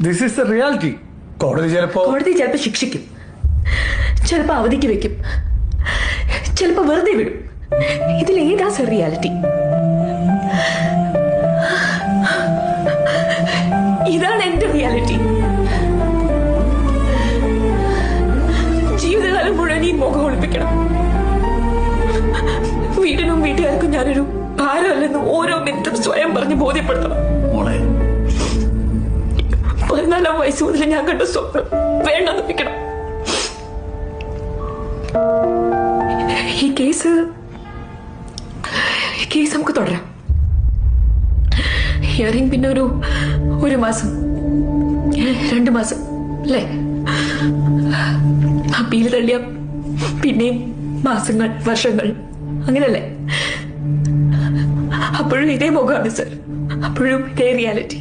This is the reality. കോടതി ചിലപ്പോ ശിക്ഷിക്കും, ചിലപ്പോ അവധിക്ക് വെക്കും, ചിലപ്പോ വെറുതെ വിടും. ഇതിലേതാ സർ റിയാലിറ്റി? ഇതാണ് എന്റെ റിയാലിറ്റി. ജീവിതകാലം മുഴുവൻ ഈ മുഖം ഒളിപ്പിക്കണം. വീടിനും വീട്ടുകാർക്കും ഞാനൊരു ഭാരമല്ലെന്ന് ഓരോ മിനിറ്റും സ്വയം പറഞ്ഞ് ബോധ്യപ്പെടുത്തണം. 14-ാം വയസ്സ് മുതൽ ഞാൻ കണ്ട സ്വപ്നം വേണ്ടെന്ന് വെക്കണം. ഈ കേസ് നമുക്ക് തുടരാം. ഹിയറിംഗ് പിന്നെ ഒരു മാസം 2 മാസം അല്ലേ? അപ്പീൽ തള്ളിയ പിന്നെയും മാസങ്ങൾ, വർഷങ്ങൾ, അങ്ങനല്ലേ? അപ്പോഴും ഇതേ മുഖമാണ് സർ, അപ്പോഴും ഇതേ റിയാലിറ്റി.